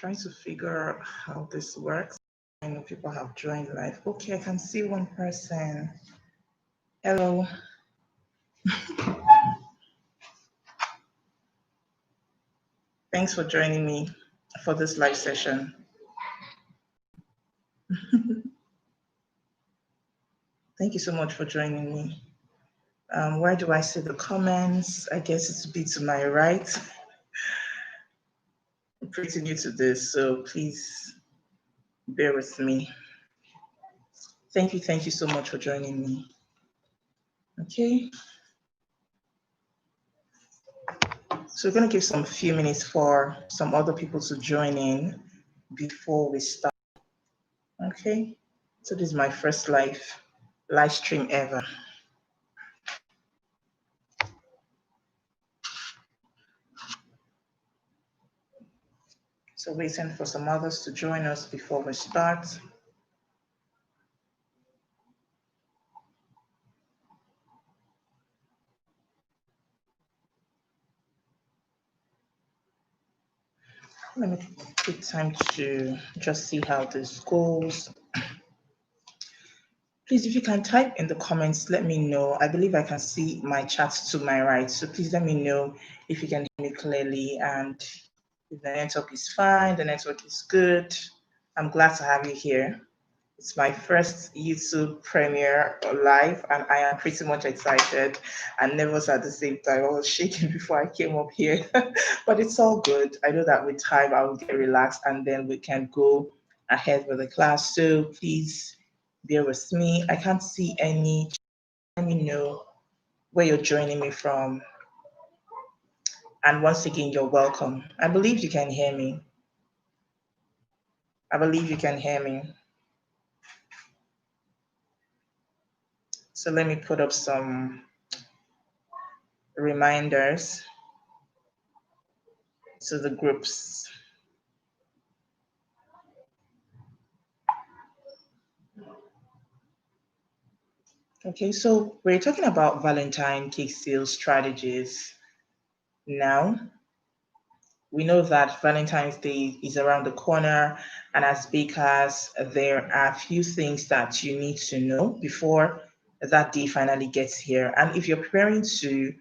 trying to figure out how this works. I know people have joined live. Okay, I can see one person. Hello. Thanks for joining me for this live session. Thank you so much for joining me. Where do I see the comments? I guess it's a bit to my right. I'm pretty new to this, so please bear with me. Thank you so much for joining me. Okay. So we're going to give some few minutes for some other people to join in before we start. Okay. So this is my first live stream ever. So waiting for some others to join us before we start. Let me take time to just see how this goes. Please, if you can type in the comments, let me know. I believe I can see my chat to my right. So please let me know if you can hear me clearly and if the network is fine, the network is good. I'm glad to have you here. It's my first YouTube premiere live, and I am pretty much excited and nervous at the same time. I was shaking before I came up here, but it's all good. I know that with time I will get relaxed and then we can go ahead with the class. So please bear with me. I can't see any. Let me know where you're joining me from. And once again, you're welcome. I believe you can hear me. I believe you can hear me. So let me put up some reminders to the groups. Okay, so we're talking about Valentine cake sales strategies now. We know that Valentine's Day is around the corner, and as bakers, there are a few things that you need to know before that day finally gets here. And if you're preparing to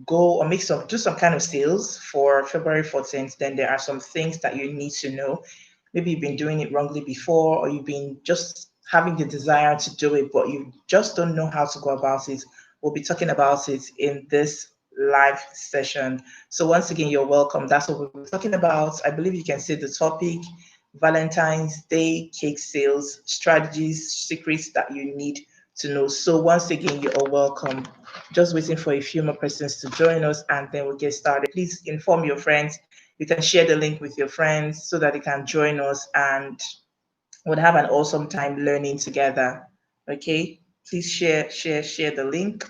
go or do some kind of sales for February 14th, then there are some things that you need to know. Maybe you've been doing it wrongly before, or you've been just having the desire to do it, but you just don't know how to go about it. We'll be talking about it in this live session. So once again, you're welcome. That's what we're talking about. I believe you can see the topic, Valentine's Day cake sales, strategies, secrets that you need to know. So once again, you're all welcome. Just waiting for a few more persons to join us and then we'll get started. Please inform your friends. You can share the link with your friends so that they can join us and we'll have an awesome time learning together. Okay, please share the link.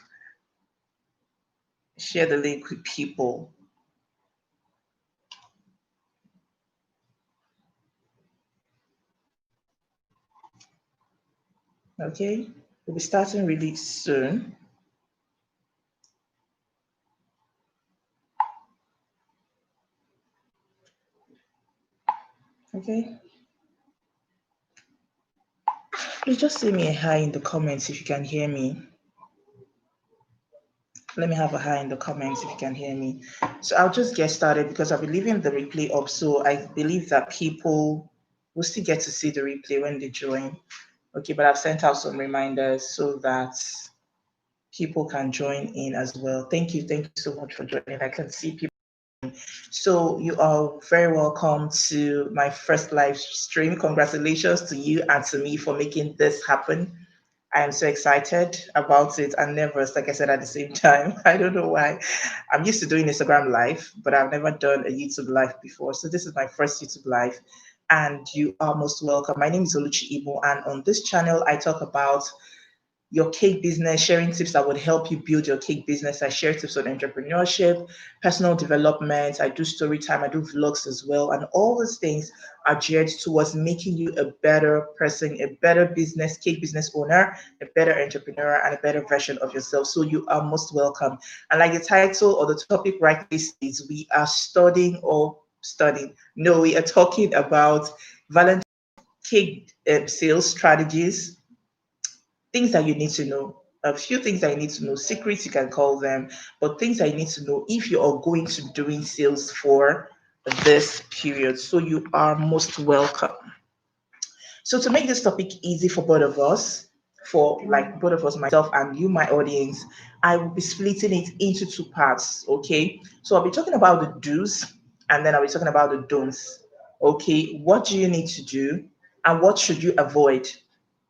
Share the link with people. Okay, we'll be starting really soon. Okay. Please just say me a hi in the comments if you can hear me. Let me have a hi in the comments if you can hear me. So I'll just get started because I'll be leaving the replay up. So I believe that people will still get to see the replay when they join. Okay, but I've sent out some reminders so that people can join in as well. Thank you so much for joining. I can see people. So you are very welcome to my first live stream. Congratulations to you and to me for making this happen. I am so excited about it and nervous, like I said, at the same time. I don't know why. I'm used to doing Instagram live, but I've never done a YouTube live before. So this is my first YouTube live and you are most welcome. My name is Oluchi Ibo, and on this channel, I talk about your cake business, sharing tips that would help you build your cake business. I share tips on entrepreneurship, personal development. I do story time, I do vlogs as well. And all these things are geared towards making you a better person, a better business, cake business owner, a better entrepreneur, and a better version of yourself. So you are most welcome. And like the title or the topic rightly states, we are studying or studying. No, we are talking about Valentine cake sales strategies, things that you need to know. A few things that you need to know, secrets you can call them, but things that you need to know if you are going to be doing sales for this period. So you are most welcome. So to make this topic easy for both of us, for like both of us, myself and you, my audience, I will be splitting it into two parts. Okay. So I'll be talking about the do's and then I'll be talking about the don'ts. Okay. What do you need to do and what should you avoid?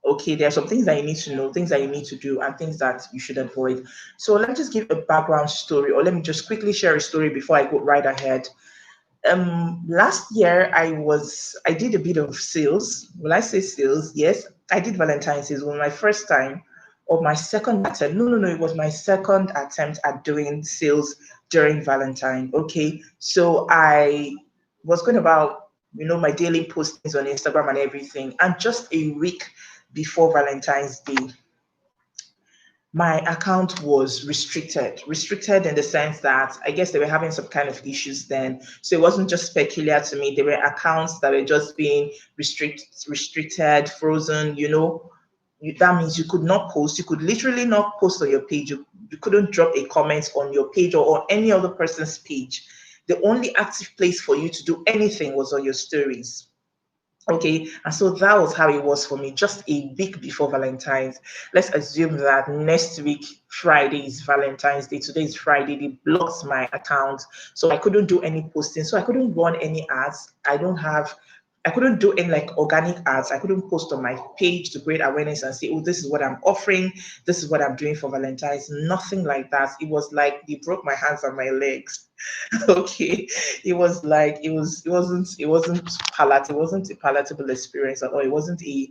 Okay, there are some things that you need to know, things that you need to do, and things that you should avoid. So let me just give a background story, or let me just quickly share a story before I go right ahead. Last year I did a bit of sales. Will I say sales? Yes, I did Valentine's sales. It was my first time or my second attempt. No, it was my second attempt at doing sales during Valentine. Okay, so I was going about my daily postings on Instagram and everything, and just a week before Valentine's Day, my account was restricted in the sense that I guess they were having some kind of issues then. So it wasn't just peculiar to me. There were accounts that were just being restricted, frozen. That means you could not post. You could literally not post on your page. You couldn't drop a comment on your page or on any other person's page. The only active place for you to do anything was on your stories. Okay, and so that was how it was for me just a week before Valentine's. Let's assume that next week, Friday is Valentine's Day. Today is Friday. They blocked my account. So I couldn't do any posting. So I couldn't run any ads. I couldn't do any like organic ads. I couldn't post on my page to create awareness and say, oh, this is what I'm offering. This is what I'm doing for Valentine's. Nothing like that. It was like they broke my hands and my legs. Okay, it was like it wasn't a palatable experience at all. It wasn't a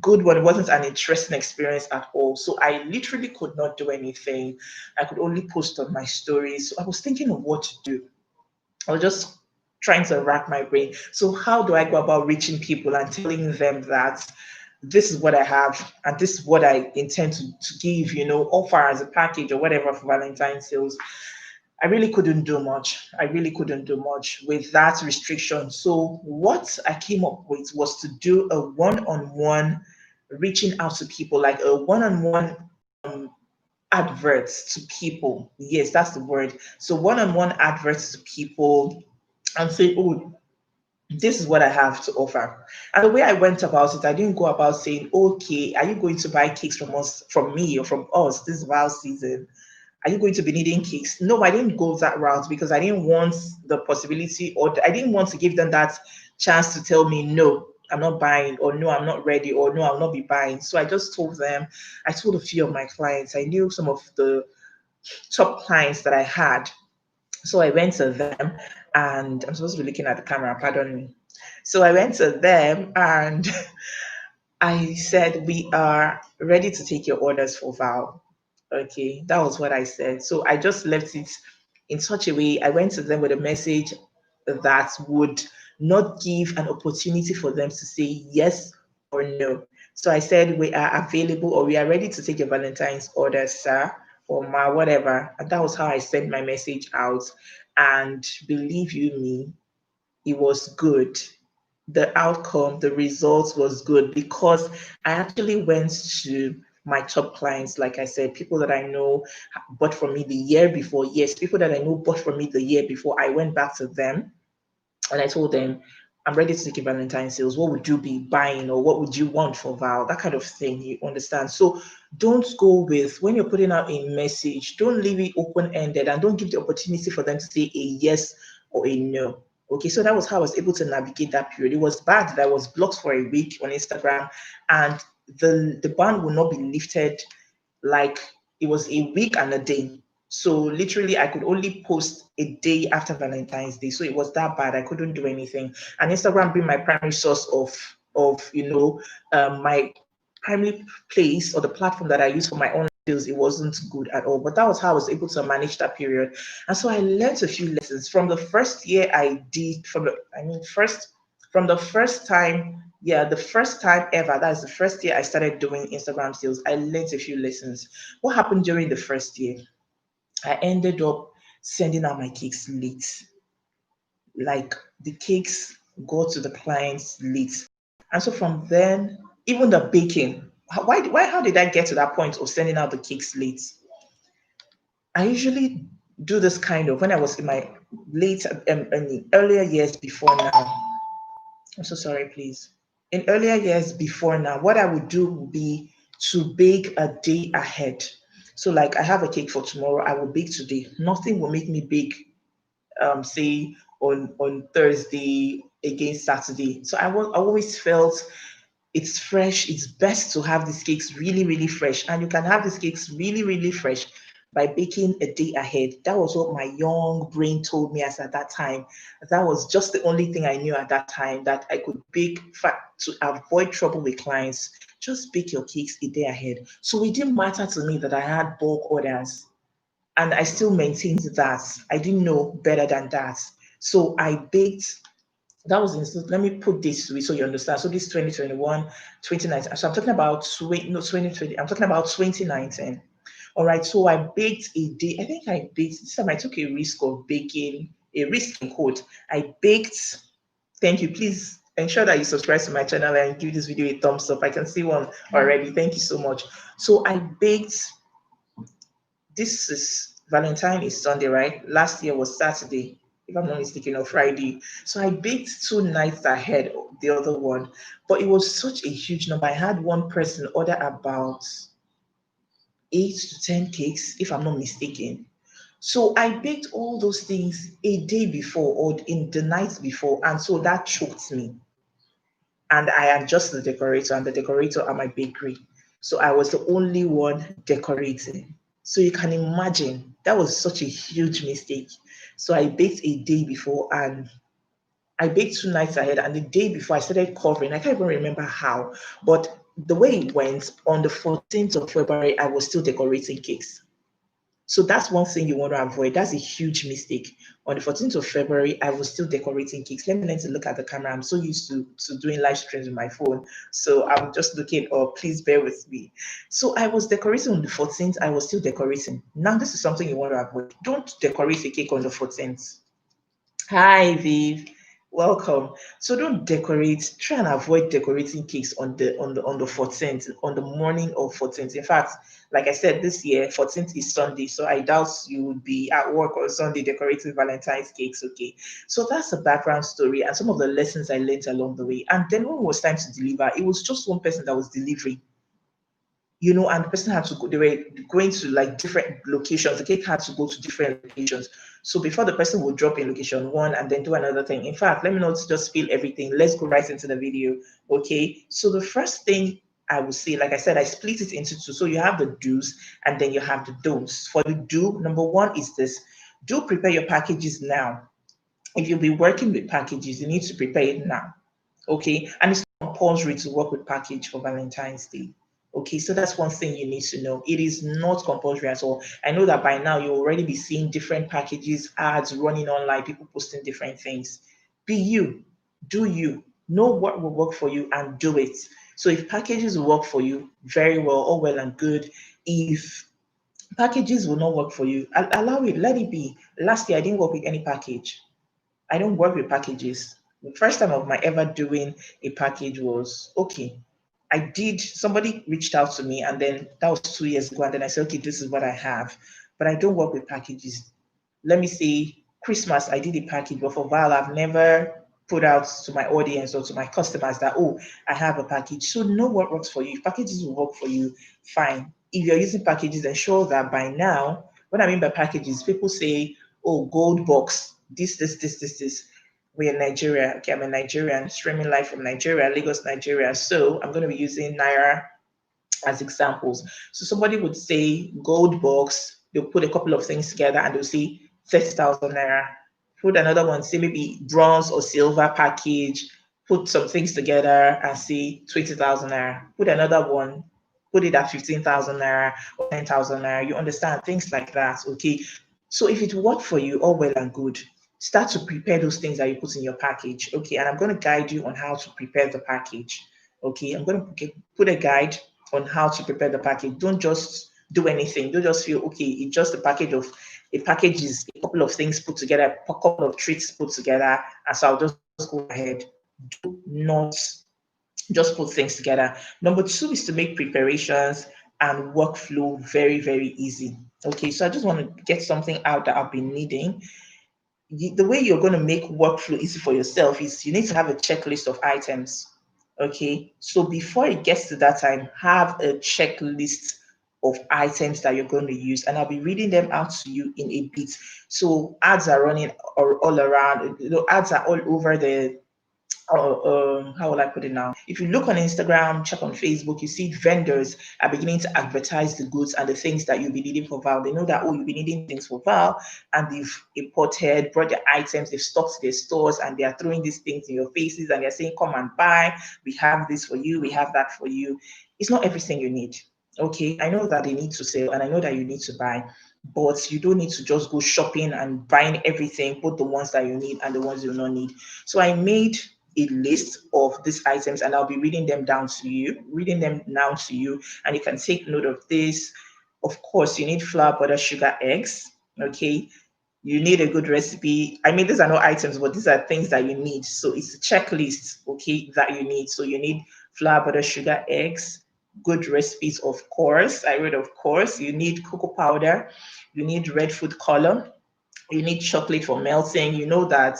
good one. It wasn't an interesting experience at all. So I literally could not do anything. I could only post on my stories. So I was thinking of what to do. I was just trying to rack my brain. So how do I go about reaching people and telling them that this is what I have and this is what I intend to give, offer as a package or whatever for Valentine's sales? I really couldn't do much. I really couldn't do much with that restriction. So, what I came up with was to do a one on one reaching out to people, like a one on one adverts to people. Yes, that's the word. So, one on one adverts to people and say, oh, this is what I have to offer. And the way I went about it, I didn't go about saying, okay, are you going to buy cakes from us, from me, or from us this Val season? Are you going to be needing cakes? No, I didn't go that route because I didn't want the possibility, or I didn't want to give them that chance to tell me, no, I'm not buying, or no, I'm not ready, or no, I'll not be buying. So I just told them, I told a few of my clients, I knew some of the top clients that I had. So I went to them and I'm supposed to be looking at the camera, pardon me. So I went to them and I said, we are ready to take your orders for Val. Okay, that was what I said. So I just left it in such a way. I went to them with a message that would not give an opportunity for them to say yes or no. So I said, we are available or we are ready to take your Valentine's order, sir, or ma, whatever. And that was how I sent my message out. And believe you me, it was good. The outcome, the results was good because I actually went to my top clients, like I said, people that I know bought from me the year before. Yes, people that I know bought from me the year before. I went back to them and I told them, I'm ready to take a Valentine sales. What would you be buying or what would you want for Val? That kind of thing, you understand? So don't go with, when you're putting out a message, don't leave it open ended and don't give the opportunity for them to say a yes or a no. Okay, so that was how I was able to navigate that period. It was bad that I was blocked for a week on Instagram and the ban will not be lifted, like it was a week and a day. So literally, I could only post a day after Valentine's Day. So it was that bad. I couldn't do anything. And Instagram being my primary source of my primary place or the platform that I use for my own sales, it wasn't good at all. But that was how I was able to manage that period. And so I learned a few lessons from the first year I did. From the first time, yeah, the first time ever, that's the first year I started doing Instagram sales, I learned a few lessons. What happened during the first year? I ended up sending out my cakes late. like the cakes go to the clients late. And so from then, even the baking, how did I get to that point of sending out the cakes late? I usually do this kind of when I was in my late in earlier years before now. I'm so sorry, please. In earlier years before now, what I would do would be to bake a day ahead. So, like, I have a cake for tomorrow, I will bake today. Nothing will make me bake, say, on Thursday against Saturday. So I always felt it's fresh. It's best to have these cakes really, really fresh. And you can have these cakes really, really fresh by baking a day ahead. That was what my young brain told me as at that time. That was just the only thing I knew at that time, that I could bake to avoid trouble with clients. Just bake your cakes a day ahead. So it didn't matter to me that I had bulk orders. And I still maintained that. I didn't know better than that. So I baked that was in, let me put this to it so you understand. So this 2021, 2019. So I'm talking about 2020. I'm talking about 2019. All right. So I baked a day. I think I baked this time. I took a risk of baking a risk in quote. I baked. Thank you. Please ensure that you subscribe to my channel and give this video a thumbs up. I can see one already. Thank you so much. So I baked. This is Valentine is Sunday, right? Last year was Saturday, if I'm not mistaken, or Friday. So I baked 2 nights ahead of the other one, but it was such a huge number. I had one person order about 8 to 10 cakes, if I'm not mistaken. So I baked all those things a day before or in the night before, and so that choked me. And I am just the decorator, and the decorator at my bakery. So I was the only one decorating. So you can imagine that was such a huge mistake. So I baked a day before and I baked 2 nights ahead. And the day before I started covering, I can't even remember how, but the way it went on the 14th of February, I was still decorating cakes. So that's one thing you want to avoid. That's a huge mistake. On the 14th of February, I was still decorating cakes. Let me learn to look at the camera. I'm so used to doing live streams with my phone. So I'm just looking up. Please bear with me. So I was decorating on the 14th. I was still decorating. Now, this is something you want to avoid. Don't decorate a cake on the 14th. Hi, Viv. Welcome. So don't decorate. Try and avoid decorating cakes on the 14th, on the morning of 14th. In fact, like I said, this year 14th is Sunday, so I doubt you would be at work on Sunday decorating Valentine's cakes. Okay, so that's the background story and some of the lessons I learned along the way. And then when it was time to deliver, it was just one person that was delivering, and the person had to go, they were going to like different locations. The cake had to go to different locations. So before the person would drop in location one and then do another thing. In fact, let me not just spill everything. Let's go right into the video. Okay. So the first thing I would say, like I said, I split it into two. So you have the do's and then you have the don'ts. For the do, number one is this: do prepare your packages now. If you'll be working with packages, you need to prepare it now. Okay. And it's not compulsory to work with package for Valentine's Day. Okay, so that's one thing you need to know. It is not compulsory at all. I know that by now you'll already be seeing different packages, ads running online, people posting different things. Be you, do you, know what will work for you and do it. So if packages will work for you, very well, all well and good. If packages will not work for you, allow it, let it be. Last year I didn't work with any package. I don't work with packages. The first time of my ever doing a package was okay. I did, somebody reached out to me, and then that was 2 years ago. And then I said, okay, this is what I have. But I don't work with packages. Let me say, Christmas, I did a package, but for a while, I've never put out to my audience or to my customers that, oh, I have a package. So know what works for you. If packages will work for you, fine. If you're using packages, ensure that by now, what I mean by packages, people say, oh, gold box, this. We're in Nigeria. Okay, I'm a Nigerian, streaming live from Nigeria, Lagos, Nigeria. So I'm going to be using Naira as examples. So somebody would say gold box, they'll put a couple of things together and they'll say 30,000 naira. Put another one, say maybe bronze or silver package, put some things together and say 20,000 naira. Put another one, put it at 15,000 naira or 10,000 naira. You understand things like that, okay? So if it worked for you, all well and good. Start to prepare those things that you put in your package, okay? And I'm going to guide you on how to prepare the package, okay? I'm going to put a guide on how to prepare the package. Don't just do anything. Don't just feel, okay, it's just a package of a package is a couple of things put together, a couple of treats put together, and so I'll just go ahead. Do not just put things together. Number two is to make preparations and workflow very, very easy. Okay, so I just want to get something out that I've been needing. The way you're going to make workflow easy for yourself is you need to have a checklist of items. Okay, so before it gets to that time, have a checklist of items that you're going to use, and I'll be reading them out to you in a bit. So ads are running all around, ads are all over the how will I put it now? If you look on Instagram, check on Facebook, you see vendors are beginning to advertise the goods and the things that you'll be needing for Val. They know that, oh, you'll be needing things for Val, and they've imported, brought the items, they've stocked their stores, and they are throwing these things in your faces and they're saying, come and buy. We have this for you, we have that for you. It's not everything you need. Okay, I know that they need to sell and I know that you need to buy, but you don't need to just go shopping and buying everything, both the ones that you need and the ones you don't need. So I made a list of these items and I'll be reading them now to you, and you can take note of this. Of course, you need flour, butter, sugar, eggs. Okay. You need a good recipe. I mean, these are not items, but these are things that you need. So it's a checklist, okay, that you need. So you need flour, butter, sugar, eggs, good recipes, of course. I read, of course. You need cocoa powder. You need red food color. You need chocolate for melting. You know that,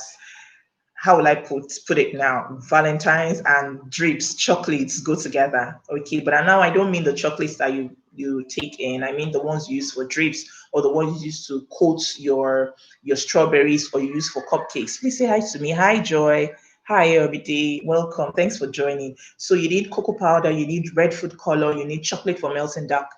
how will I put it now? Valentines and drips, chocolates go together. Okay, but now I don't mean the chocolates that you take in. I mean the ones you use for drips or the ones you use to coat your strawberries or you use for cupcakes. Please say hi to me. Hi, Joy. Hi, everybody. Welcome. Thanks for joining. So you need cocoa powder, you need red food color, you need chocolate for melting, dark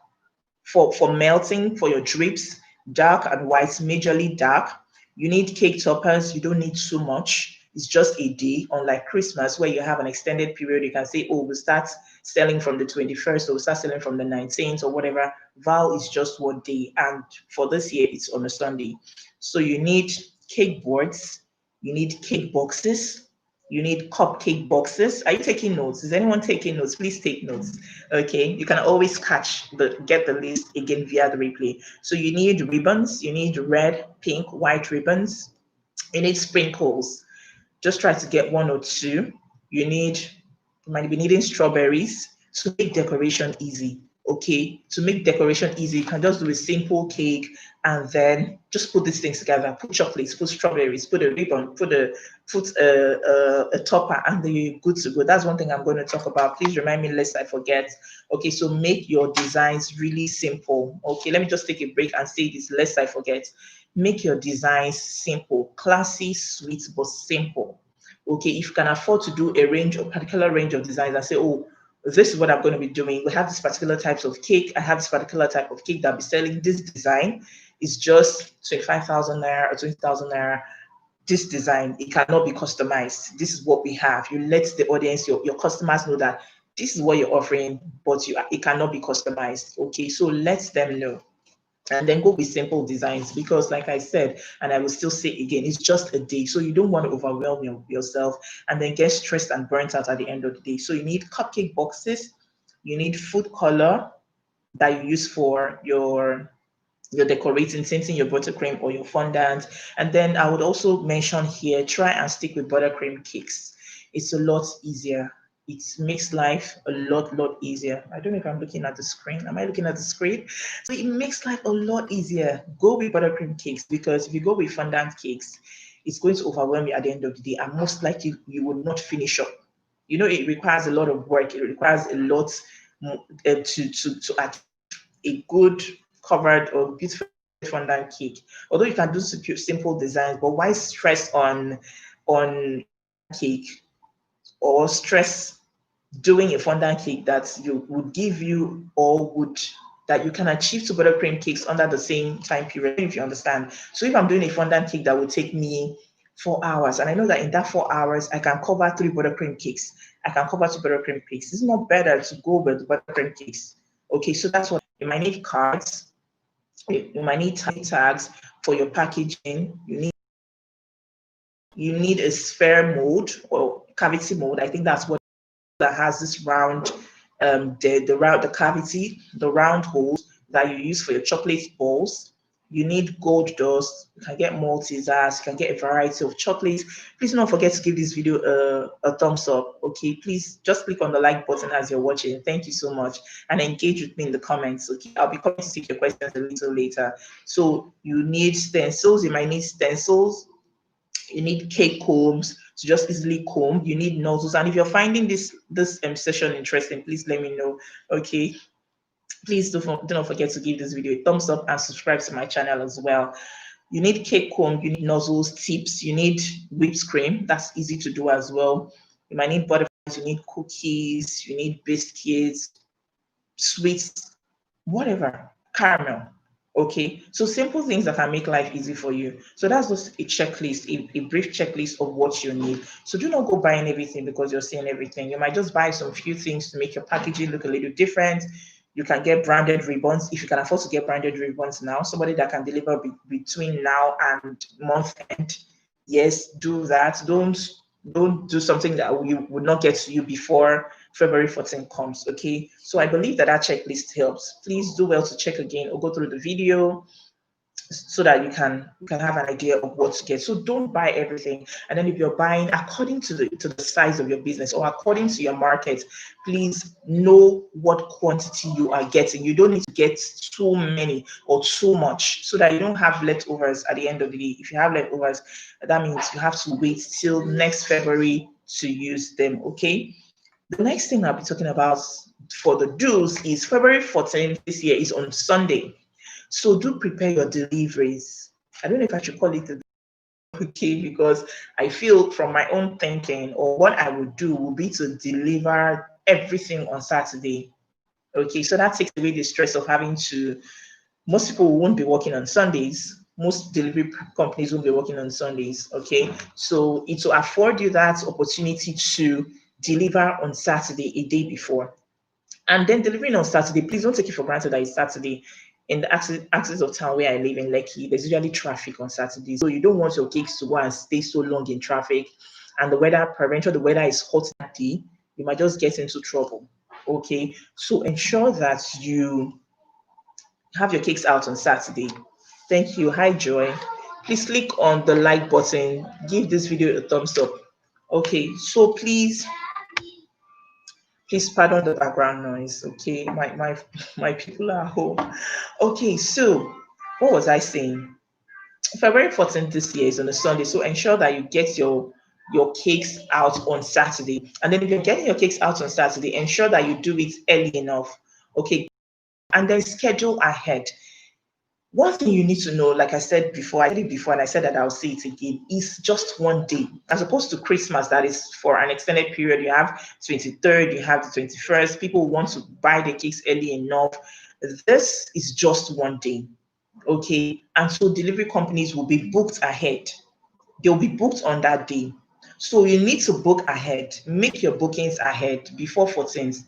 for melting for your drips, dark and white, majorly dark. You need cake toppers. You don't need too much. It's just a day, unlike Christmas, where you have an extended period. You can say, oh, we'll start selling from the 21st, or we'll start selling from the 19th, or whatever. Val is just one day. And for this year, it's on a Sunday. So you need cake boards, you need cake boxes, you need cupcake boxes. Are you taking notes? Is anyone taking notes? Please take notes. Okay, you can always get the list again via the replay. So you need ribbons, you need red, pink, white ribbons, you need sprinkles. Just try to get one or two. You might be needing strawberries to make decoration easy. Okay, to make decoration easy, you can just do a simple cake and then just put these things together. Put chocolates, put strawberries, put a ribbon, put a topper, and then you're good to go. That's one thing I'm going to talk about. Please remind me lest I forget. Okay, so make your designs really simple. Okay, let me just take a break and say this lest I forget. Make your designs simple, classy, sweet, but simple. Okay, if you can afford to do a particular range of designs and say, oh, this is what I'm going to be doing. We have this particular types of cake. I have this particular type of cake that I'll be selling. This design is just 25,000 naira or 20,000 naira. This design, it cannot be customized. This is what we have. You let the audience, your customers know that this is what you're offering, but it cannot be customized. Okay, so let them know, and then go with simple designs, because like I said, and I will still say again, it's just a day, so you don't want to overwhelm yourself and then get stressed and burnt out at the end of the day. So you need cupcake boxes, you need food color that you use for your decorating, tinting your buttercream or your fondant. And then I would also mention here, try and stick with buttercream cakes. It's a lot easier. It makes life a lot easier. I don't know if I'm looking at the screen. Am I looking at the screen? So it makes life a lot easier. Go with buttercream cakes, because if you go with fondant cakes, it's going to overwhelm you at the end of the day, and most likely you will not finish up. You know, it requires a lot of work. It requires a lot to achieve a good covered or beautiful fondant cake. Although you can do simple designs, but why stress on cake, or stress doing a fondant cake that you would give you or would that you can achieve two buttercream cakes under the same time period, if you understand. So if I'm doing a fondant cake that would take me 4 hours, and I know that in that 4 hours I can cover three buttercream cakes, I can cover two buttercream cakes. It's not better to go with buttercream cakes. Okay, so that's what you might need. Cards, you might need tags for your packaging. You need a sphere mold or cavity mold. I think that's what that has this round, the cavity, the round holes that you use for your chocolate balls. You need gold dust. You can get Maltesers. You can get a variety of chocolates. Please don't forget to give this video a thumbs up. Okay, please just click on the like button as you're watching. Thank you so much, and engage with me in the comments. Okay, I'll be coming to take your questions a little later. So you need stencils. You might need stencils. You need cake combs to just easily comb. You need nozzles, and if you're finding this session interesting, please let me know. Okay, please do not forget to give this video a thumbs up and subscribe to my channel as well. You need cake comb, you need nozzles, tips, you need whipped cream. That's easy to do as well. You might need butterflies, you need cookies, you need biscuits, sweets, whatever, caramel. Okay, so simple things that can make life easy for you. So that's just a checklist, a brief checklist of what you need. So do not go buying everything because you're seeing everything. You might just buy some few things to make your packaging look a little different. You can get branded ribbons if you can afford to get branded ribbons now. Somebody that can deliver between now and month end. Yes, do that. Don't do something that would not get to you before February 14th comes. Okay, so I believe that checklist helps. Please do well to check again or go through the video so that you can have an idea of what to get. So don't buy everything. And then if you're buying according to the size of your business or according to your market, please know what quantity you are getting. You don't need to get too many or too much so that you don't have leftovers at the end of the day. If you have leftovers, that means you have to wait till next February to use them. Okay. The next thing I'll be talking about for the do's is February 14th this year is on Sunday. So do prepare your deliveries. I don't know if I should call it a okay, because I feel from my own thinking or what I would do would be to deliver everything on Saturday. Okay, so that takes away the stress of having to, most people won't be working on Sundays. Most delivery companies won't be working on Sundays. Okay, so it will afford you that opportunity to deliver on Saturday a day before. And then delivering on Saturday, please don't take it for granted that it's Saturday. In the axis of town where I live in Lekki, there's usually traffic on Saturdays. So you don't want your cakes to go and stay so long in traffic. And the weather, peradventure the weather is hot that day, you might just get into trouble. Okay. So ensure that you have your cakes out on Saturday. Thank you. Hi, Joy. Please click on the like button. Give this video a thumbs up. Okay. So please pardon the background noise. Okay, my people are home. Okay, so what was I saying? February 14th this year is on a Sunday, so ensure that you get your cakes out on Saturday. And then if you're getting your cakes out on Saturday, ensure that you do it early enough. Okay, and then schedule ahead. One thing you need to know, like I said before, I said it before and I said that I'll say it again, is just one day. As opposed to Christmas, that is for an extended period. You have 23rd, you have the 21st. People want to buy the cakes early enough. This is just one day. Okay. And so delivery companies will be booked ahead. They'll be booked on that day. So you need to book ahead. Make your bookings ahead before 14th.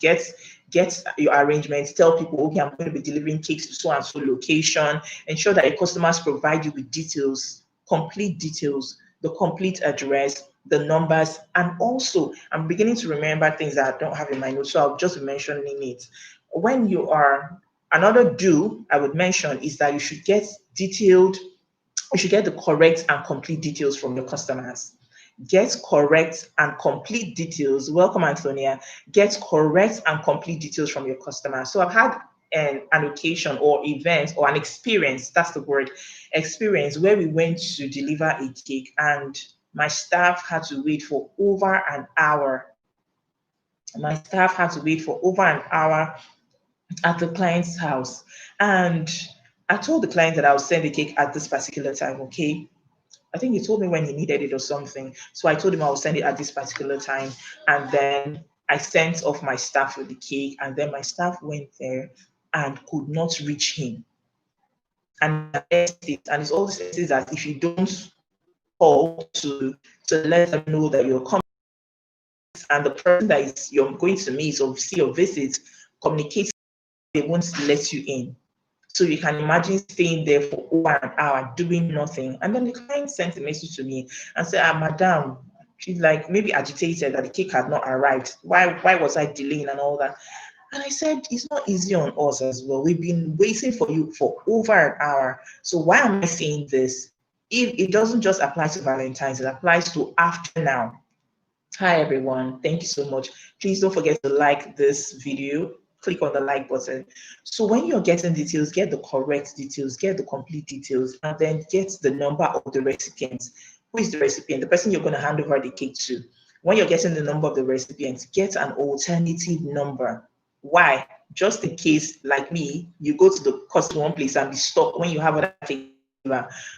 Get your arrangements. Tell people, okay, I'm going to be delivering cakes to so and so location. Ensure that your customers provide you with details, complete details, the complete address, the numbers, and also I'm beginning to remember things that I don't have in my notes, so I'll just be mentioning it. When you are another do I would mention is that you should get the correct and complete details from your customers. Get correct and complete details. Welcome, Antonia. Get correct and complete details from your customers. So I've had an occasion or event or an experience, that's the word, experience, where we went to deliver a cake and my staff had to wait for over an hour. My staff had to wait for over an hour at the client's house. And I told the client that I would send the cake at this particular time, okay? I think he told me when he needed it or something. So I told him I would send it at this particular time. And then I sent off my staff with the cake. And then my staff went there and could not reach him. And it's all this is that if you don't call to let them know that you're coming and the person that is you're going to meet or see or visit communicates, they won't let you in. So you can imagine staying there for over an hour doing nothing. And then the client sent a message to me and said, Madam, she's like maybe agitated that the cake had not arrived. Why was I delaying and all that? And I said, it's not easy on us as well. We've been waiting for you for over an hour. So why am I saying this? If it doesn't just apply to Valentine's, it applies to after now. Hi everyone, thank you so much. Please don't forget to like this video. Click on the like button. So when you're getting details, get the correct details, get the complete details, and then get the number of the recipient. Who is the recipient? The person you're going to hand over the cake to. When you're getting the number of the recipient, get an alternative number. Why? Just in case, like me, you go to the cost one place and be stuck when you have other cake.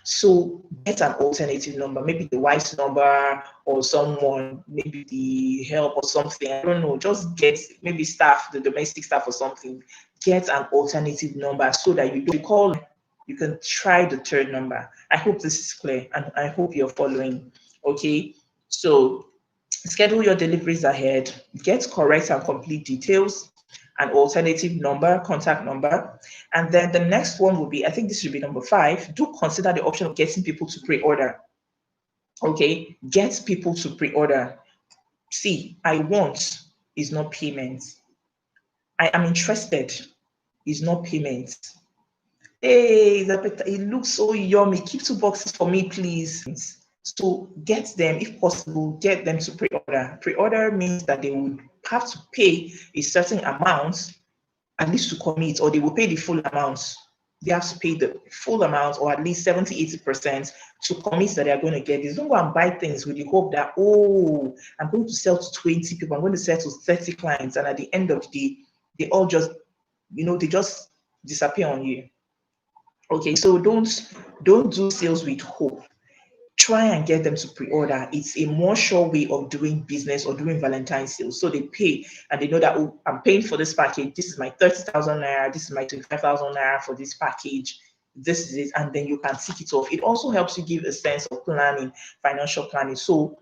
So get an alternative number, maybe the wife's number or someone, maybe the help or something. I don't know. Just get maybe staff, the domestic staff or something. Get an alternative number so that you don't call. You can try the third number. I hope this is clear and I hope you're following. Okay. So schedule your deliveries ahead. Get correct and complete details, an alternative number, contact number. And then the next one will be, I think this should be number 5. Do consider the option of getting people to pre-order. Okay, get people to pre-order. See, I want is not payment. I am interested is not payment. Hey, it looks so yummy. Keep 2 boxes for me, please. So get them, if possible, get them to pre-order. Pre-order means that they would have to pay a certain amount at least to commit, or they will pay the full amount. They have to pay the full amount, or at least 70-80% to commit that they are going to get this. Don't go and buy things with the hope that, oh, I'm going to sell to 20 people, I'm going to sell to 30 clients, and at the end of the day, they all just, they just disappear on you. Okay, so don't do sales with hope. Try and get them to pre-order. It's a more sure way of doing business or doing Valentine sales. So they pay and they know that, oh, I'm paying for this package. This is my 30,000 naira. This is my 25,000 naira for this package. This is it. And then you can tick it off. It also helps you give a sense of planning, financial planning. So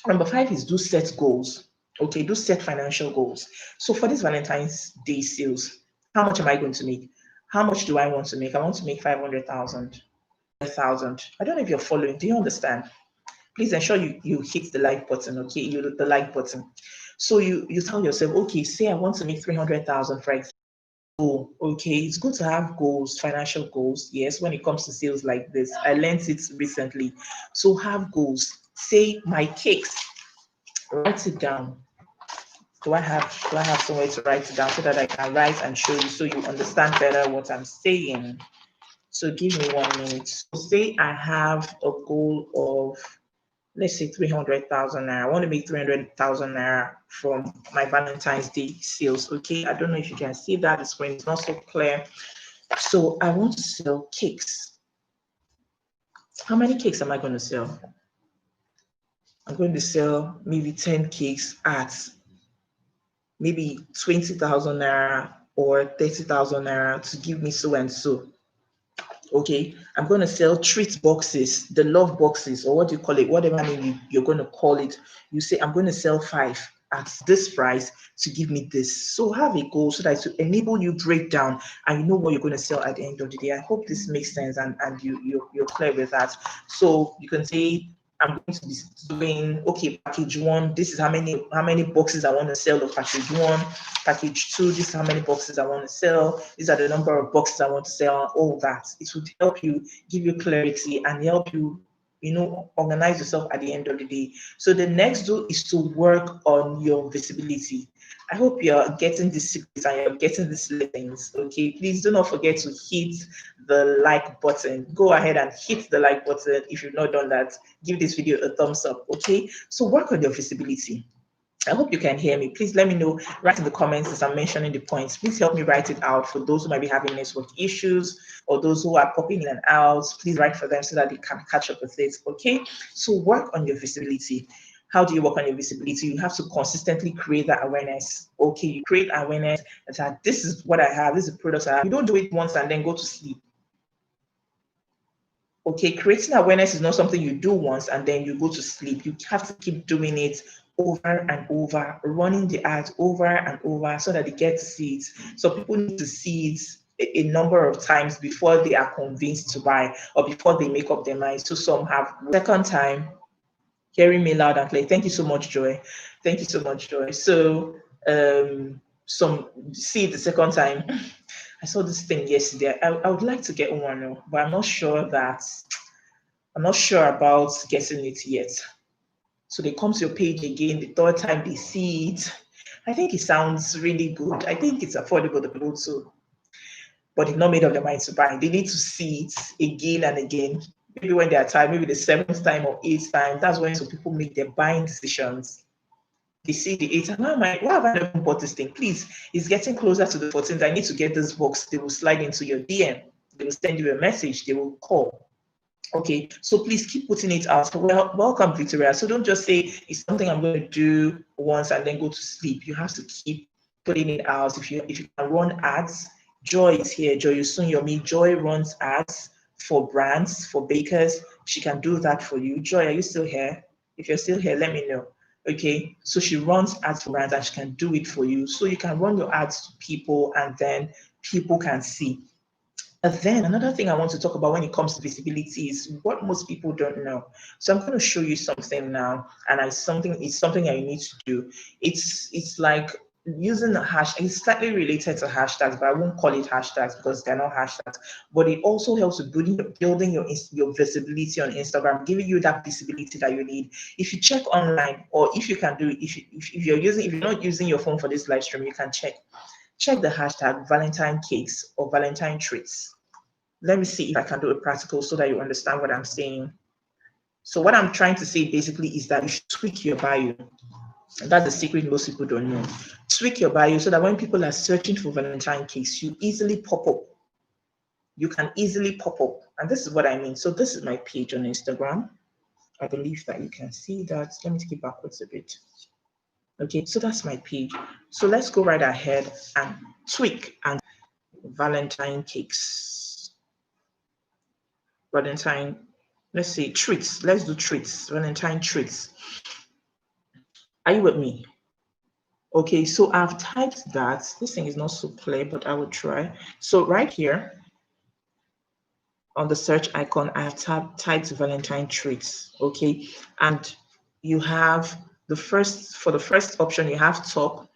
number 5 is do set goals. Okay, do set financial goals. So for this Valentine's Day sales, how much am I going to make? How much do I want to make? I want to make 500,000. I don't know if you're following. Do you understand? Please ensure you hit the like button. Okay, you hit the like button. So you tell yourself, okay, say I want to make 300,000 for example. Oh, okay, it's good to have goals, financial goals. Yes, when it comes to sales like this, I learned it recently. So have goals. Say my cakes. Write it down. Do I have somewhere to write it down so that I can write and show you so you understand better what I'm saying? So give me 1 minute. So say I have a goal of, let's say 300,000 naira. I want to make 300,000 naira from my Valentine's Day sales. Okay, I don't know if you can see that. The screen is not so clear. So I want to sell cakes. How many cakes am I going to sell? I'm going to sell maybe 10 cakes at maybe 20,000 naira or 30,000 naira to give me so and so. Okay, I'm going to sell treat boxes, the love boxes, or what do you call it, whatever name you're going to call it. You say, I'm going to sell 5 at this price to give me this. So have a goal so that to enable you break down and you know what you're going to sell at the end of the day. I hope this makes sense and you're clear with that. So you can say, I'm going to be doing, okay, package 1, this is how many boxes I want to sell of package 1. Package 2, this is how many boxes I want to sell. These are the number of boxes I want to sell, all that. It would help you, give you clarity and help you, organize yourself at the end of the day. So the next goal is to work on your visibility. I hope you're getting this secret and you're getting these lessons. Okay, please do not forget to hit the like button. Go ahead and hit the like button if you've not done that. Give this video a thumbs up. Okay, so work on your visibility. I hope you can hear me. Please let me know, write in the comments as I'm mentioning the points. Please help me write it out for those who might be having network issues or those who are popping in and out. Please write for them so that they can catch up with it. Okay, so work on your visibility. How do you work on your visibility? You have to consistently create that awareness. Okay, you create awareness that this is what I have, this is the products I have. You don't do it once and then go to sleep. Okay, creating awareness is not something you do once and then you go to sleep. You have to keep doing it over and over, running the ads over and over so that they get to see it. So people need to see it a number of times before they are convinced to buy or before they make up their minds. So some have second time hearing me loud and clear. Thank you so much, Joy. Thank you so much, Joy. So see it the second time. I saw this thing yesterday. I would like to get one, but I'm not sure about getting it yet. So they come to your page again the third time they see it. I think it sounds really good. I think it's affordable to people too, but they've not made up their mind to buy. They need to see it again and again. Maybe when they are tired, maybe the seventh time or eighth time, that's when some people make their buying decisions. They see the eighth, and why have I never bought this thing? Please, it's getting closer to the 14th. I need to get this box. They will slide into your DM. They will send you a message. They will call. Okay, so please keep putting it out. Well, welcome, Victoria. So don't just say it's something I'm going to do once and then go to sleep. You have to keep putting it out. If you can run ads, Joy is here. Joy Yusunyomi. Joy runs ads for brands, for bakers. She can do that for you. Joy, are you still here? If you're still here, let me know. Okay, so she runs ads for brands and she can do it for you. So you can run your ads to people and then people can see. And then another thing I want to talk about when it comes to visibility is what most people don't know. So I'm going to show you something now, and it's something that you need to do. It's like using a hash. It's slightly related to hashtags, but I won't call it hashtags because they're not hashtags. But it also helps with building your visibility on Instagram, giving you that visibility that you need. If you check online, or if you can do it, if you're not using your phone for this live stream, you can check the hashtag Valentine cakes or Valentine treats. Let me see if I can do a practical so that you understand what I'm saying. So what I'm trying to say basically is that you should tweak your bio. That's the secret most people don't know. Tweak your bio so that when people are searching for Valentine cakes, you easily pop up. You can easily pop up. And this is what I mean. So this is my page on Instagram. I believe that you can see that. Let me take it backwards a bit. Okay, so that's my page. So let's go right ahead and tweak and Valentine cakes. Valentine, let's say treats. Let's do treats. Valentine treats. Are you with me? Okay, so I've typed that. This thing is not so clear, but I will try. So right here on the search icon, I have typed Valentine treats. Okay, and you have for the first option, you have top.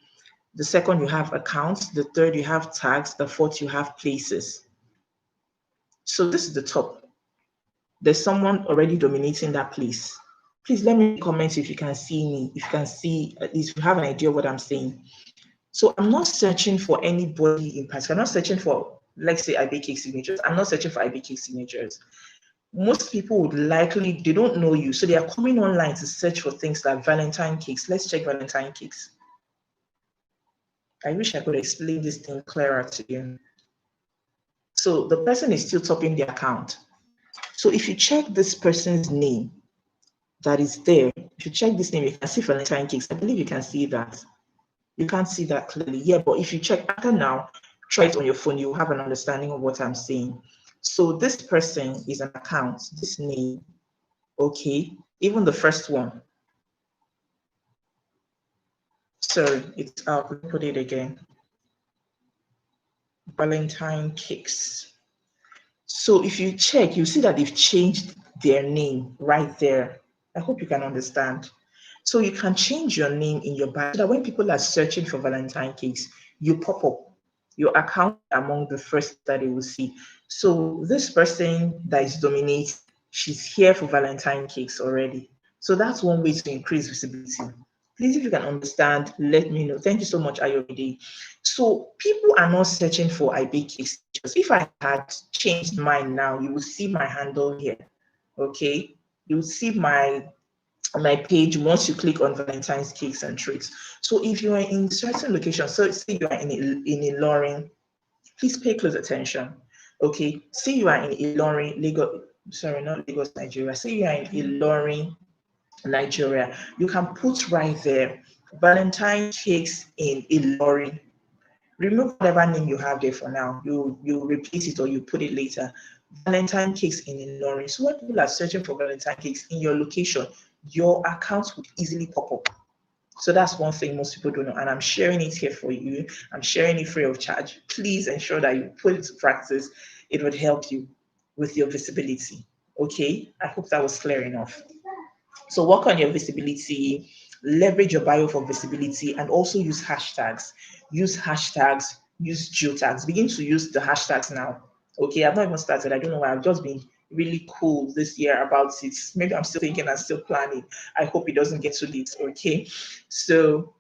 The second, you have accounts. The third, you have tags. The fourth, you have places. So this is the top. There's someone already dominating that place. Please let me comment if you can see me, if you can see, at least if you have an idea of what I'm saying. So I'm not searching for anybody in particular. I'm not searching for, let's say, IBK signatures. I'm not searching for IBK signatures. Most people they don't know you. So they are coming online to search for things like Valentine cakes. Let's check Valentine cakes. I wish I could explain this thing clearer to you. So the person is still topping the account. So if you check this person's name that is there, if you check this name, you can see Valentine cakes. I believe you can see that. You can't see that clearly. Yeah, but if you check after now, try it on your phone, you'll have an understanding of what I'm saying. So this person is an account, this name, okay, even the first one. Sorry, it's out. Let me put it again. Valentine cakes. So if you check, you see that they've changed their name right there. I hope you can understand. So you can change your name in your bio so that when people are searching for Valentine cakes, you pop up. Your account among the first that they will see. So this person that is dominating, she's here for Valentine cakes already. So that's one way to increase visibility. Please, if you can understand, let me know. Thank you so much, Ayomide. So people are not searching for IB cakes. If I had changed mine now, you will see my handle here. Okay, you will see my page once you click on Valentine's cakes and treats. So if you are in certain locations, so say you are in Ilorin, please pay close attention. Okay, say you are in Ilorin, Lagos, sorry, not Lagos, Nigeria. Say you are in Ilorin, Nigeria. You can put right there Valentine cakes in Ilorin. Remove whatever name you have there for now. You replace it or you put it later. Valentine cakes in Ilorin. So when people are searching for Valentine cakes in your location, your account would easily pop up. So that's one thing most people don't know. And I'm sharing it here for you. I'm sharing it free of charge. Please ensure that you put it to practice. It would help you with your visibility. Okay, I hope that was clear enough. So work on your visibility. Leverage your bio for visibility and also use hashtags. Use hashtags, use geotags. Begin to use the hashtags now. Okay, I've not even started. I don't know why. I've just been really cool this year about it. Maybe I'm still thinking and still planning. I hope it doesn't get too late. Okay, so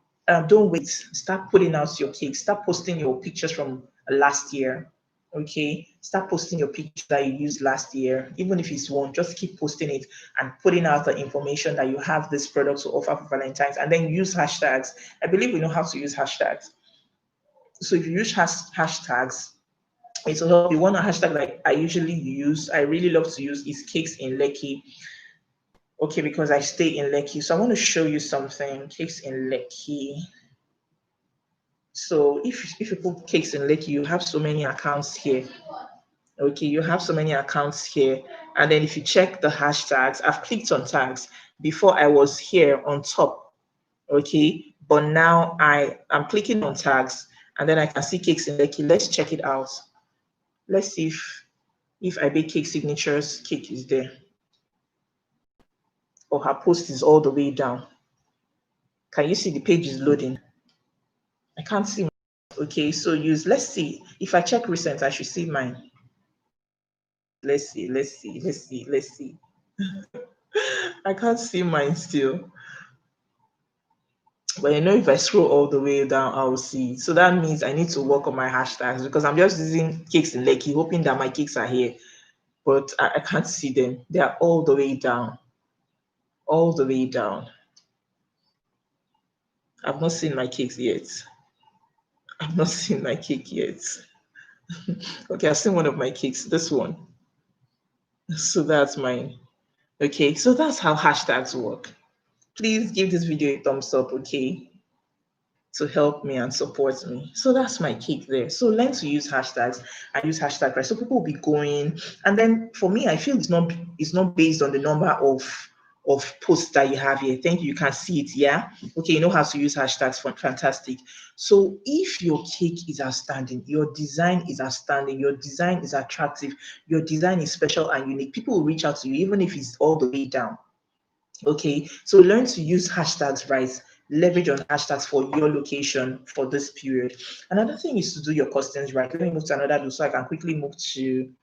don't wait. Start putting out your cake. Start posting your pictures from last year. Okay, start posting your picture that you used last year. Even if it's one, just keep posting it and putting out the information that you have this product to offer for Valentine's, and then use hashtags. I believe we know how to use hashtags. So if you use hashtags, it will help you. One hashtag that I usually use, I really love to use, is cakes in Lekki. Okay, because I stay in Lekki. So I want to show you something. Cakes in Lekki. So if you put cakes in Lekki, you have so many accounts here. Okay, you have so many accounts here. And then if you check the hashtags, I've clicked on tags. Before I was here on top. Okay, but now I'm clicking on tags and then I can see cakes in Lekki. Let's check it out. Let's see if I bake cake signatures, cake is there. Or her post is all the way down. Can you see the page is loading? I can't see. Okay, so let's see. If I check recent, I should see mine. Let's see. I can't see mine still. But you know, if I scroll all the way down, I will see. So that means I need to work on my hashtags because I'm just using cakes in Lekki, hoping that my cakes are here. But I can't see them. They are all the way down. All the way down. I've not seen my cakes yet. I've not seen my cake yet. Okay, I've seen one of my cakes, this one. So that's mine. Okay, so that's how hashtags work. Please give this video a thumbs up, okay? To help me and support me. So that's my cake there. So learn to use hashtags. I use hashtag, right? So people will be going. And then for me, I feel it's not based on the number of posts that you have here. Thank you. You can see it, yeah? Okay, you know how to use hashtags. Fantastic. So if your cake is outstanding, your design is outstanding, your design is attractive, your design is special and unique, people will reach out to you even if it's all the way down. Okay, so learn to use hashtags, right? Leverage on hashtags for your location for this period. Another thing is to do your costings right. Let me move to another so I can quickly move to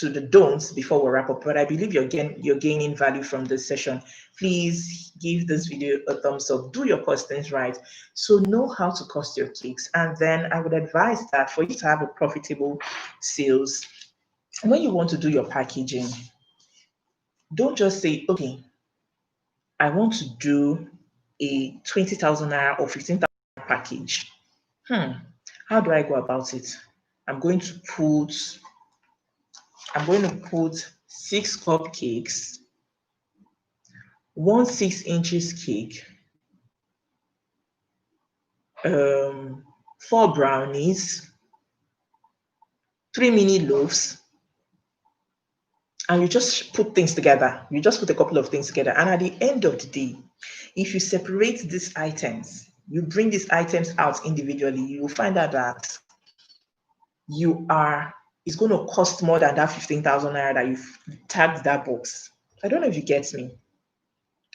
the don'ts before we wrap up. But I believe you're gaining value from this session. Please give this video a thumbs up. Do your costings right. So know how to cost your cakes. And then I would advise that for you to have a profitable sales, when you want to do your packaging, don't just say, okay, I want to do a 20,000 naira or 15,000 package. How do I go about it? I'm going to put six cupcakes, one 6 inches cake, four brownies, three mini loaves, and you just put things together. You just put a couple of things together. And at the end of the day, if you separate these items, you bring these items out individually, you will find out that it's going to cost more than that 15,000 naira that you've tagged that box. I don't know if you get me.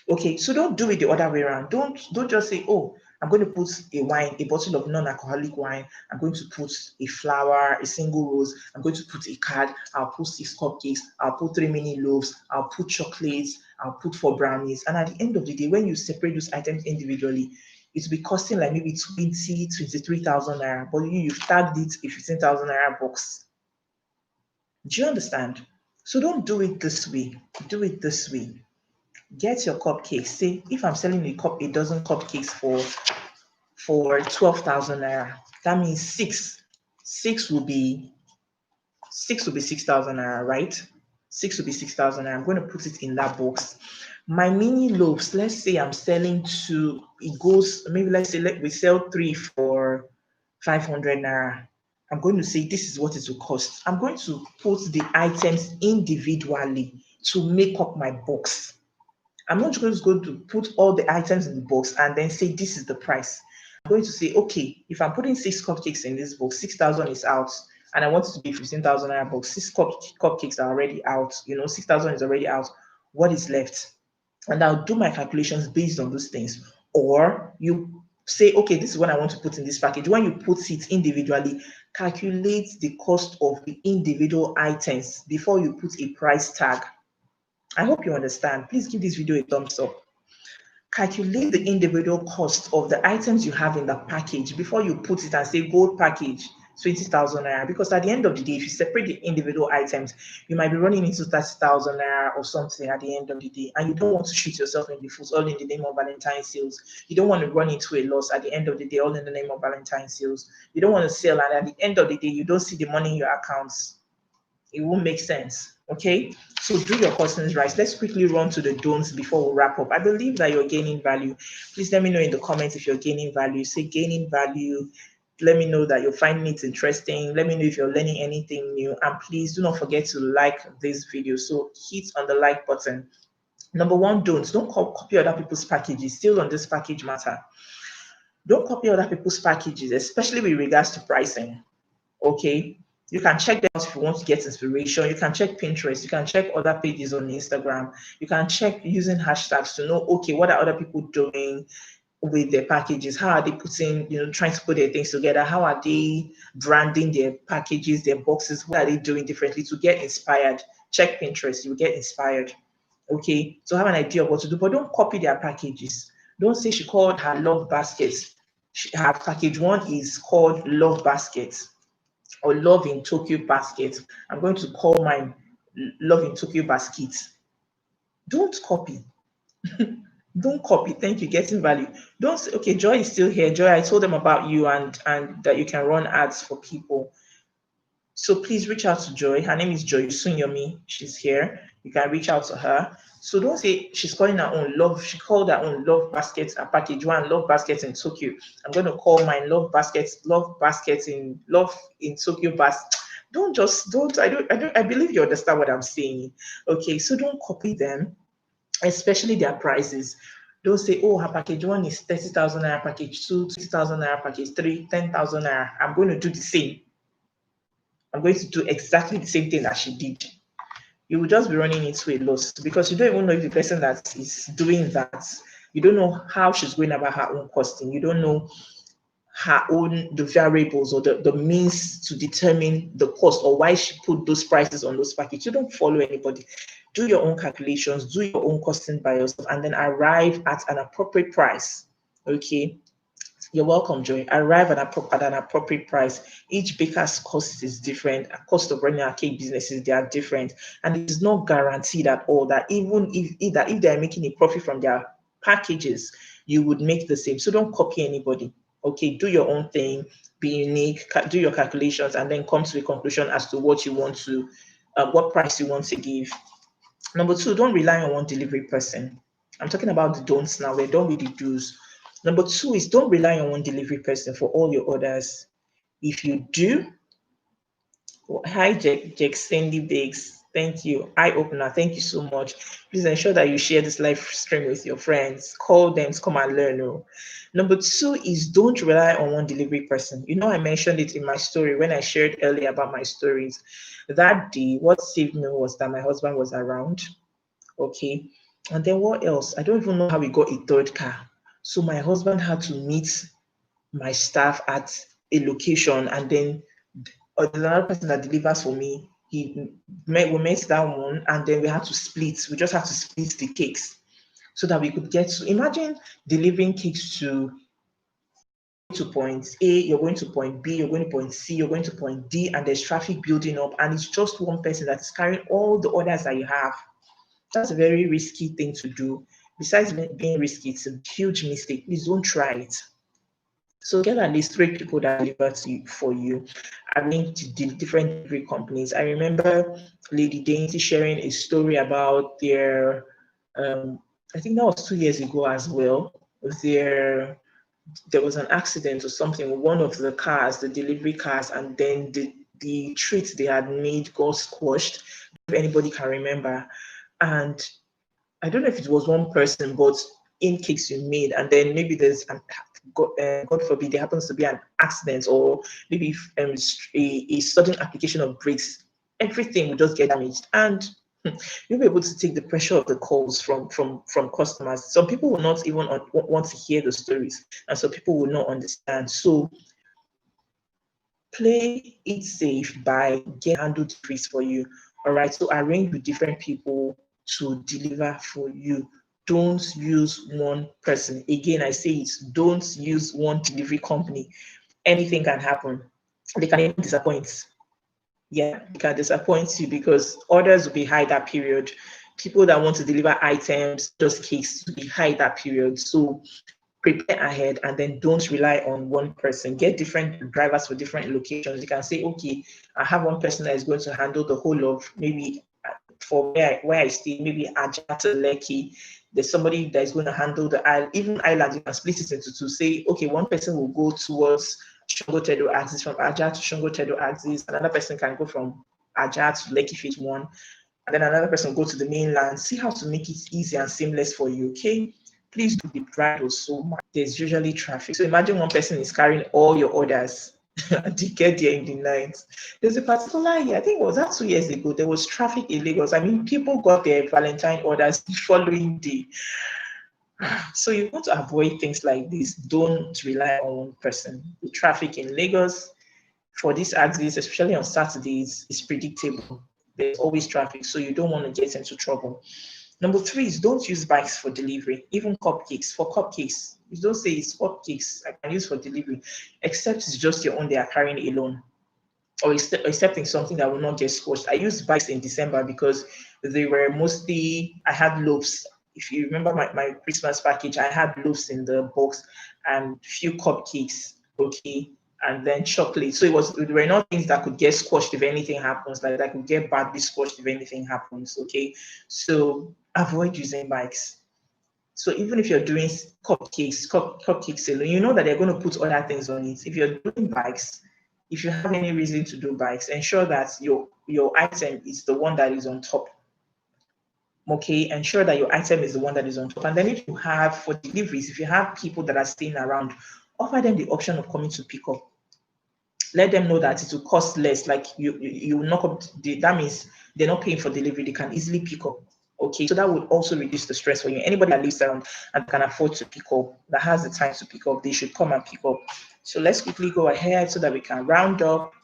Okay, so don't do it the other way around. Don't just say, oh, I'm going to put a bottle of non-alcoholic wine. I'm going to put a flower, a single rose. I'm going to put a card. I'll put 6 cupcakes. I'll put 3 mini loaves. I'll put chocolates. I'll put 4 brownies. And at the end of the day, when you separate those items individually, it will be costing like maybe 23,000 naira. But you've tagged it a 15,000 naira box. Do you understand? So don't do it this way. Do it this way. Get your cupcakes. Say if I'm selling a dozen cupcakes for 12,000 naira, that means six will be 6,000 naira, right? 6,000 naira. I'm going to put it in that box. My mini loaves, let's say I'm selling it goes, maybe let's say we sell 3 for 500 naira. I'm going to say this is what it will cost. I'm going to put the items individually to make up my box. I'm not just going to put all the items in the box and then say this is the price. I'm going to say, okay, if I'm putting 6 cupcakes in this box, 6,000 is out, and I want it to be 15,000 naira box. Cupcakes are already out. 6,000 is already out. What is left? and I'll do my calculations based on those things. Or you say, okay, this is what I want to put in this package. When you put it individually, calculate the cost of the individual items before you put a price tag. I hope you understand. Please give this video a thumbs up. Calculate the individual cost of the items you have in the package before you put it and say gold package 20,000 naira, because at the end of the day, if you separate the individual items, you might be running into 30,000 naira or something at the end of the day, and you don't want to shoot yourself in the foot all in the name of Valentine sales. You don't want to run into a loss at the end of the day all in the name of Valentine sales. You don't want to sell, and at the end of the day you don't see the money in your accounts. It won't make sense. Okay, so do your costings right. Let's quickly run to the don'ts before we wrap up. I believe that you're gaining value. Please let me know in the comments if you're gaining value. Say gaining value. Let me know that you're finding it interesting. Let me know if you're learning anything new. And please do not forget to like this video. So hit on the like button. Number one, don't copy other people's packages. Still on this package matter. Don't copy other people's packages, especially with regards to pricing. Okay, you can check them out if you want to get inspiration. You can check Pinterest, you can check other pages on Instagram, you can check using hashtags to know, okay, what are other people doing with their packages? How are they putting, trying to put their things together? How are they branding their packages, their boxes? What are they doing differently to get inspired? Check Pinterest, you will get inspired. Okay, so have an idea of what to do, but don't copy their packages. Don't say she called her love baskets. Her package one is called love baskets or love in Tokyo basket. I'm going to call mine love in Tokyo basket. Don't copy. Don't copy. Thank you. Getting value. Don't say, okay, Joy is still here. Joy, I told them about you and that you can run ads for people. So please reach out to Joy. Her name is Joy Sunyomi. She's here. You can reach out to her. So don't say she's calling her own love. She called her own love baskets, a package one, love baskets in Tokyo. I'm going to call mine love baskets in Tokyo I believe you understand what I'm saying. Okay, so don't copy them, especially their prices. Don't say, oh, her package one is 30,000 naira, package two, 20,000 naira, package three, 10,000 naira. I'm going to do the same. I'm going to do exactly the same thing that she did. You will just be running into a loss because you don't even know if the person that is doing that, you don't know how she's going about her own costing. You don't know the variables or the means to determine the cost or why she put those prices on those packages. You don't follow anybody. Do your own calculations, do your own costing by yourself, and then arrive at an appropriate price. Okay. You're welcome, Joy. Arrive at an appropriate price. Each baker's cost is different. A cost of running a cake businesses, they are different. And it is not guaranteed at all that even if they are making a profit from their packages, you would make the same. So don't copy anybody. Okay, do your own thing, be unique, do your calculations, and then come to a conclusion as to what you want to, what price you want to give. Number two, don't rely on one delivery person. I'm talking about the don'ts now. We're done with the do's. Number two is don't rely on one delivery person for all your orders. If you do, hi, Jack Sandy Biggs. Thank you. Eye opener. Thank you so much. Please ensure that you share this live stream with your friends. Call them to come and learn. Oh. Number two is don't rely on one delivery person. I mentioned it in my story when I shared earlier about my stories. That day, what saved me was that my husband was around. Okay. And then what else? I don't even know how we got a third car. So my husband had to meet my staff at a location, and then there's another person that delivers for me. We met that one, and then we had to split. We just had to split the cakes so that we could get to. Imagine delivering cakes to point A, you're going to point B, you're going to point C, you're going to point D, and there's traffic building up, and it's just one person that is carrying all the orders that you have. That's a very risky thing to do. Besides being risky, it's a huge mistake. Please don't try it. So get at least 3 people that deliver for you. Arrange the different delivery companies. I remember Lady Dainty sharing a story about their, I think that was 2 years ago as well. There was an accident or something with one of the cars, the delivery cars, and then the treat they had made got squashed, if anybody can remember. And I don't know if it was one person, but in case you made, and then maybe there's God forbid there happens to be an accident, or maybe a sudden application of brakes, everything will just get damaged. And You'll be able to take the pressure of the calls from customers. Some people will not even want to hear the stories, and some people will not understand. So play it safe by get handle deliveries for you. All right. So arrange with different people to deliver for you. Don't use one person. Again, I say it, don't use one delivery company. Anything can happen. They can even disappoint. Yeah, they can disappoint you because orders will be high that period. People that want to deliver items, just cakes, will be high that period. So prepare ahead and then don't rely on one person. Get different drivers for different locations. You can say, okay, I have one person that is going to handle the whole of maybe for where I stay, maybe Ajah to Lekki. There's somebody that is going to handle the island, even island. You can split it into two. Say, okay, one person will go towards Shongo Tedo axis from Ajah to Shongo Tedo axis. Another person can go from Ajah to Lekki Phase 1. And then another person will go to the mainland. See how to make it easy and seamless for you, okay? Please do be bridle so much. There's usually traffic. So imagine one person is carrying all your orders and you get there in the night. There's a particular year, I think it was that 2 years ago, there was traffic in Lagos. I mean, people got their Valentine orders the following day. So you want to avoid things like this. Don't rely on one person. The traffic in Lagos for these axes, especially on Saturdays, is predictable. There's always traffic, so you don't want to get into trouble. Number 3 is don't use bikes for delivery, even cupcakes. For cupcakes, you don't say it's cupcakes I can use for delivery, except it's just your own they are carrying alone, or accepting something that will not get squashed. I used bikes in December because they were mostly, I had loaves. If you remember my Christmas package, I had loaves in the box and few cupcakes, okay, and then chocolate. So they were not things that could get squashed if anything happens, like that could get badly squashed if anything happens, okay. So avoid using bikes. So even if you're doing cupcakes alone, you know that they're going to put other things on it. If you're doing bikes, if you have any reason to do bikes, ensure that your item is the one that is on top. Okay, ensure that your item is the one that is on top. And then if you have for deliveries, if you have people that are staying around, offer them the option of coming to pick up. Let them know that it will cost less. Like you will knock up that means they're not paying for delivery, they can easily pick up. Okay, so that would also reduce the stress for you. Anybody that lives around and can afford to pick up, that has the time to pick up, they should come and pick up. So let's quickly go ahead so that we can round up.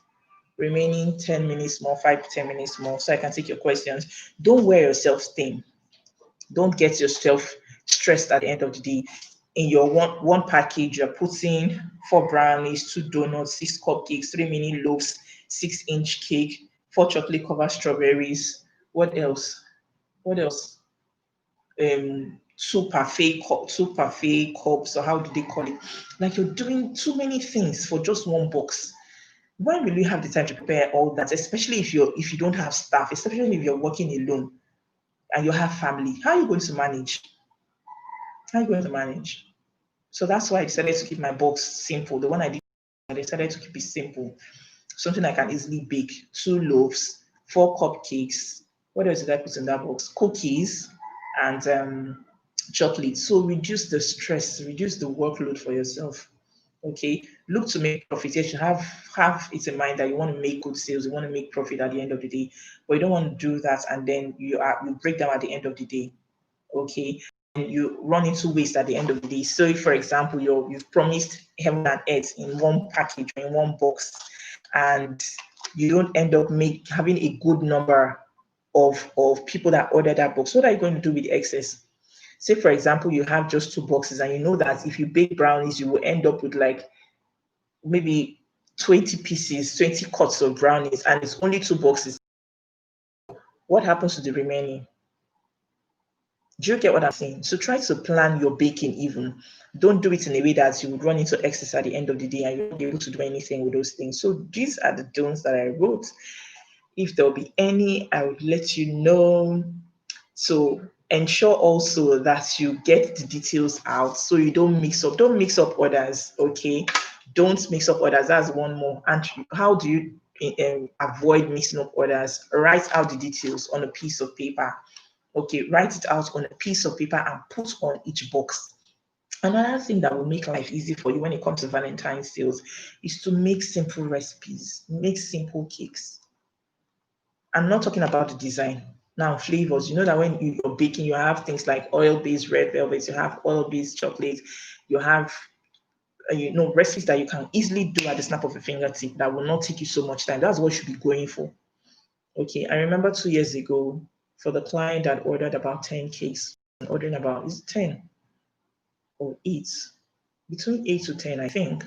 Remaining 10 minutes more, 5 to 10 minutes more, so I can take your questions. Don't wear yourself thin. Don't get yourself stressed at the end of the day. In your one package, you're putting 4 brownies, 2 donuts, 6 cupcakes, 3 mini loaves, 6-inch cake, 4 chocolate covered strawberries. What else? What else? 2 parfait cups, or how do they call it? Like you're doing too many things for just one box. When will you have the time to prepare all that? Especially if you don't have staff, especially if you're working alone and you have family. How are you going to manage? How are you going to manage? So that's why I decided to keep my box simple. The one I decided to keep it simple. Something I can easily bake. 2 loaves, 4 cupcakes. What else did I put in that box? Cookies and chocolate. So reduce the stress, reduce the workload for yourself. Okay. Look to make profit. You should have it in mind that you want to make good sales, you want to make profit at the end of the day. But you don't want to do that and then you break down at the end of the day. Okay, and you run into waste at the end of the day. So if, for example, you've promised heaven and earth in one package or in one box, and you don't end up having a good number of people that order that box, what are you going to do with the excess? Say, for example, you have just 2 boxes, and you know that if you bake brownies, you will end up with like maybe 20 pieces, 20 cuts of brownies, and it's only 2 boxes. What happens to the remaining? Do you get what I'm saying? So try to plan your baking even. Don't do it in a way that you would run into excess at the end of the day and you won't be able to do anything with those things. So these are the don'ts that I wrote. If there'll be any, I would let you know. So ensure also that you get the details out so you don't mix up. Don't mix up orders, okay? Don't mix up orders. That's one more. And how do you avoid mixing up orders? Write out the details on a piece of paper. Okay, write it out on a piece of paper and put on each box. Another thing that will make life easy for you when it comes to Valentine sales is to make simple recipes, make simple cakes. I'm not talking about the design. Now, flavors, you know that when you're baking, you have things like oil-based red velvets, you have oil-based chocolate, you have recipes that you can easily do at the snap of a fingertip that will not take you so much time. That's what you should be going for. Okay, I remember 2 years ago for the client that ordered about 10 cakes, ordering about is it 10 or 8, between 8 to 10, I think.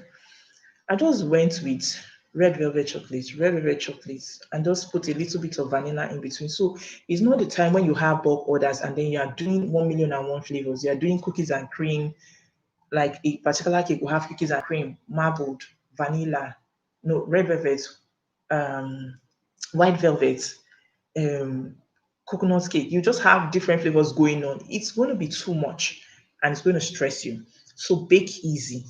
I just went with red velvet chocolates, and just put a little bit of vanilla in between. So it's not the time when you have bulk orders and then you are doing 1,000,001 flavors. You are doing cookies and cream, like a particular cake will have cookies and cream, marbled, vanilla, no, red velvet, um, white velvet, um, coconut cake. You just have different flavors going on. It's going to be too much and it's going to stress you. So bake easy.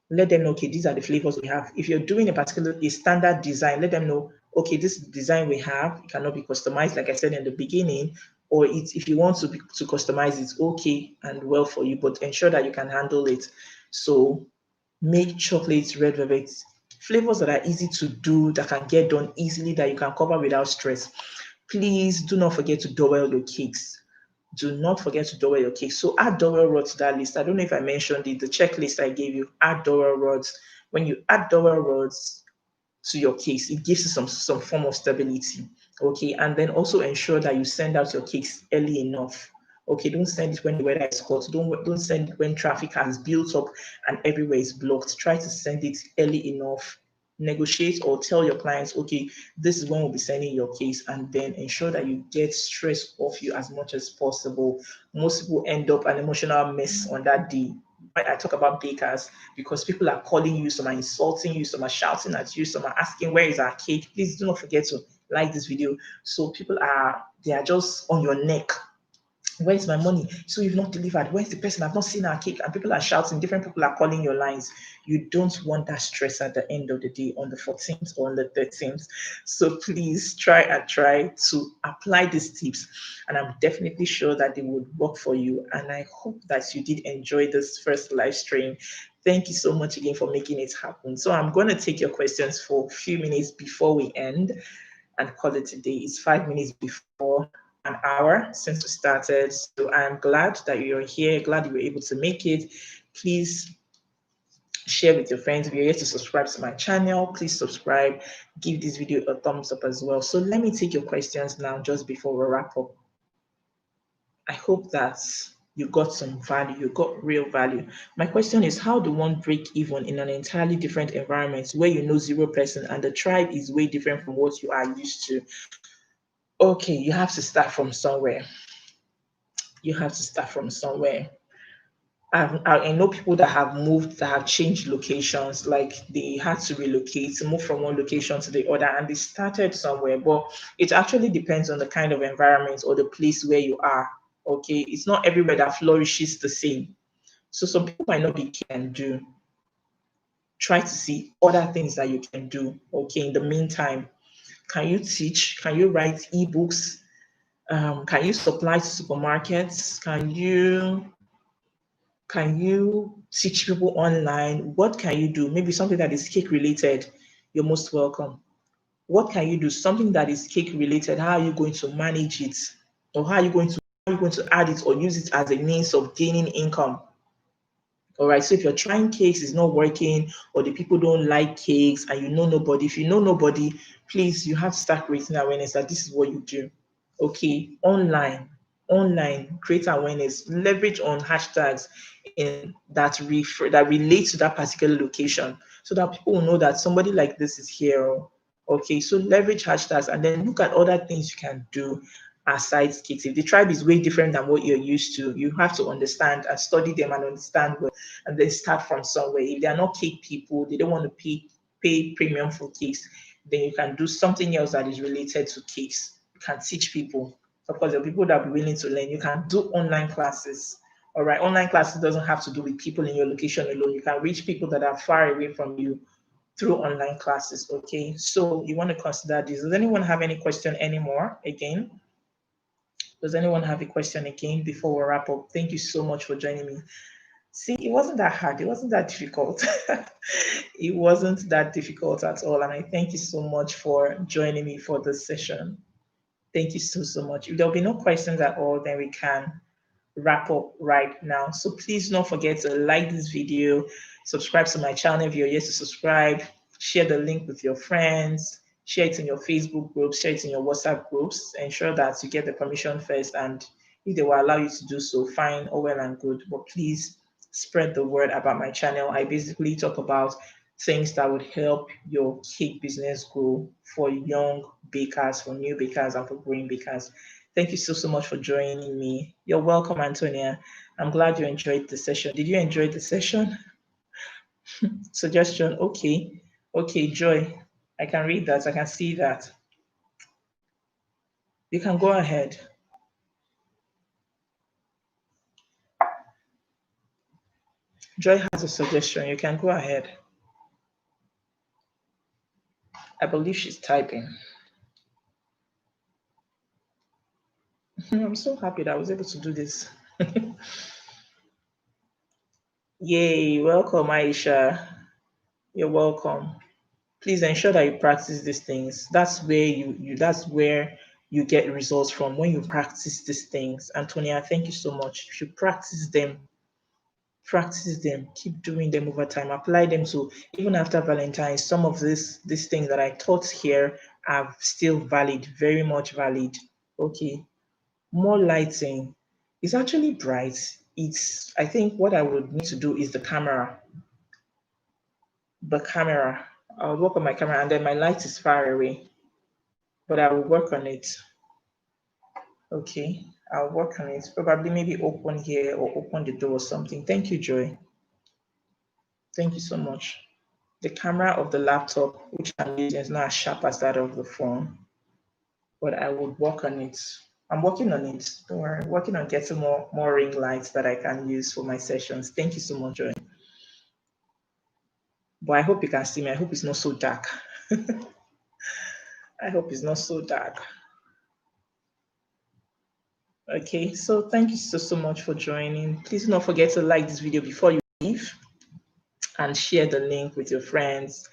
Let them know, okay, these are the flavors we have. If you're doing a standard design, let them know, okay, this design we have, it cannot be customized, like I said in the beginning, or it's if you want to customize it, okay and well for you, but ensure that you can handle it. So make chocolates, red velvet, flavors that are easy to do, that can get done easily, that you can cover without stress. Please do not forget to dowel your cakes. Do not forget to dowel your cakes. So add dowel rods to that list. I don't know if I mentioned it, the checklist I gave you, add dowel rods. When you add dowel rods to your cakes, it gives you some form of stability. Okay, and then also ensure that you send out your cakes early enough. Okay, don't send it when the weather is hot. Don't send it when traffic has built up and everywhere is blocked. Try to send it early enough. Negotiate or tell your clients, okay, this is when we'll be sending your case, and then ensure that you get stress off you as much as possible. Most people end up an emotional mess on that day. When I talk about bakers, because people are calling you, some are insulting you, some are shouting at you, some are asking, where is our cake? Please do not forget to like this video. So they are just on your neck. Where's my money? So you've not delivered. Where's the person? I've not seen our cake. And people are shouting, different people are calling your lines. You don't want that stress at the end of the day on the 14th or on the 13th. So please try to apply these tips. And I'm definitely sure that they would work for you. And I hope that you did enjoy this first live stream. Thank you so much again for making it happen. So I'm going to take your questions for a few minutes before we end and call it a day. It's 5 minutes before an hour since we started. So I'm glad that you're here, glad you were able to make it. Please share with your friends. If you're here to subscribe to my channel, please subscribe, give this video a thumbs up as well. So let me take your questions now just before we wrap up. I hope that you got some value, you got real value. My question is, how do one break even in an entirely different environment where you know 0% and the tribe is way different from what you are used to? Okay, you have to start from somewhere. You have to start from somewhere. I know people that have moved, that have changed locations, like they had to relocate, to move from one location to the other, and they started somewhere. But it actually depends on the kind of environment or the place where you are. Okay, it's not everywhere that flourishes the same. So some people might not be can do. Try to see other things that you can do. Okay, in the meantime, can you teach? Can you write ebooks? Can you supply to supermarkets? Can you teach people online? What can you do? Maybe something that is cake related. You're most welcome. What can you do? Something that is cake related. How are you going to manage it? Or how are you going to add it or use it as a means of gaining income? All right. So if you're trying cakes, it's not working, or the people don't like cakes, and you know nobody. If you know nobody, please, you have to start creating awareness that this is what you do. Okay. Online, create awareness, leverage on hashtags in that relate to that particular location, so that people will know that somebody like this is here. Okay. So leverage hashtags and then look at other things you can do aside cakes. If the tribe is way different than what you're used to, you have to understand and study them and understand what, and then start from somewhere. If they are not cake people, they don't want to pay premium for cakes, then you can do something else that is related to cakes. You can teach people. Of course, there are people that will be willing to learn. You can do online classes. All right, online classes doesn't have to do with people in your location alone. You can reach people that are far away from you through online classes. Okay, so you want to consider this. Does anyone have any question anymore? Again, does anyone have a question again before we wrap up? Thank you so much for joining me. See, it wasn't that hard. It wasn't that difficult. It wasn't that difficult at all. And I thank you so much for joining me for this session. Thank you so much. If there'll be no questions at all, then we can wrap up right now. So please don't forget to like this video, subscribe to my channel if you're yet to subscribe, share the link with your friends, share it in your Facebook groups, share it in your WhatsApp groups. Ensure that you get the permission first, and if they will allow you to do so, fine, all well and good. But please spread the word about my channel. I basically talk about things that would help your cake business grow for young bakers, for new bakers, and for growing bakers. Thank you so much for joining me. You're welcome, Antonia. I'm glad you enjoyed the session. Did you enjoy the session? Suggestion. Okay. Okay, Joy. I can read that. I can see that. You can go ahead. Joy has a suggestion. You can go ahead. I believe she's typing. I'm so happy that I was able to do this. Yay. Welcome, Aisha. You're welcome. Please ensure that you practice these things. That's where that's where you get results from, when you practice these things. Antonia, thank you so much. You should practice them, keep doing them over time, apply them to, even after Valentine. Some of these things that I taught here are still valid, very much valid. Okay. More lighting. It's actually bright. It's, I think what I would need to do is the camera. The camera. I'll work on my camera, and then my light is far away, but I will work on it. Okay, I'll work on it. Probably maybe open here or open the door or something. Thank you, Joy. Thank you so much. The camera of the laptop, which I'm using, is not as sharp as that of the phone, but I would work on it. I'm working on it. Don't worry. I'm working on getting more ring lights that I can use for my sessions. Thank you so much, Joy. But I hope you can see me. I hope it's not so dark. I hope it's not so dark. Okay, so thank you so much for joining. Please do not forget to like this video before you leave and share the link with your friends.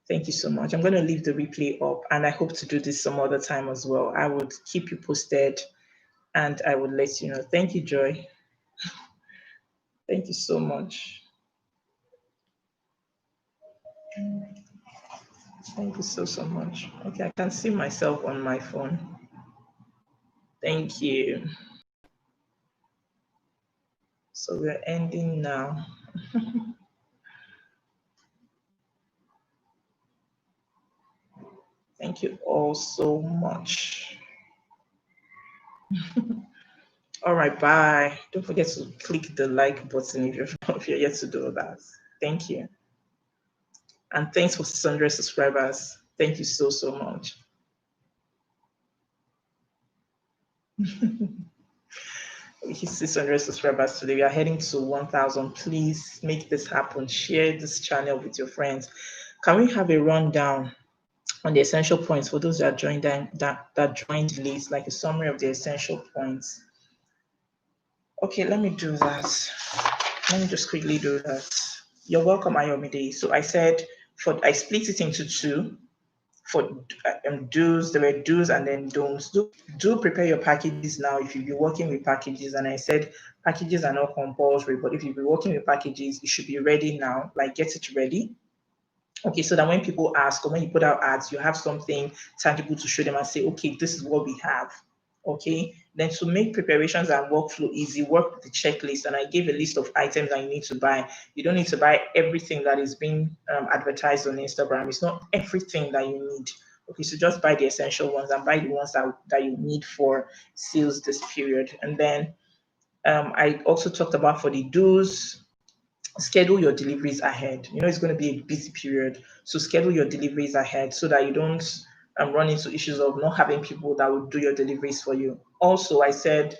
Thank you so much. I'm going to leave the replay up, and I hope to do this some other time as well. I would keep you posted, and I would let you know. Thank you, Joy. Thank you so much. Thank you so much. Okay, I can see myself on my phone. Thank you. So we're ending now. Thank you all so much. All right, bye. Don't forget to click the like button if you're yet to do that. Thank you. And thanks for 600 subscribers. Thank you so much. 600 subscribers today. We are heading to 1,000. Please make this happen. Share this channel with your friends. Can we have a rundown on the essential points for those that joined that joined late, like a summary of the essential points? Okay, let me do that. Let me just quickly do that. You're welcome, Ayomide. So I said I split it into two. For do's, there were do's and then don'ts. Do prepare your packages now if you'll be working with packages. And I said packages are not compulsory, but if you'll be working with packages, it should be ready now. Like, get it ready. Okay, so that when people ask, or when you put out ads, you have something tangible to show them and say, okay, this is what we have. Okay, then to make preparations and workflow easy, work with the checklist. And I gave a list of items that you need to buy. You don't need to buy everything that is being advertised on Instagram. It's not everything that you need. Okay, so just buy the essential ones and buy the ones that you need for sales this period. And then I also talked about, for the do's, schedule your deliveries ahead. You know, it's going to be a busy period. So schedule your deliveries ahead so that you don't run into issues of not having people that will do your deliveries for you. Also, I said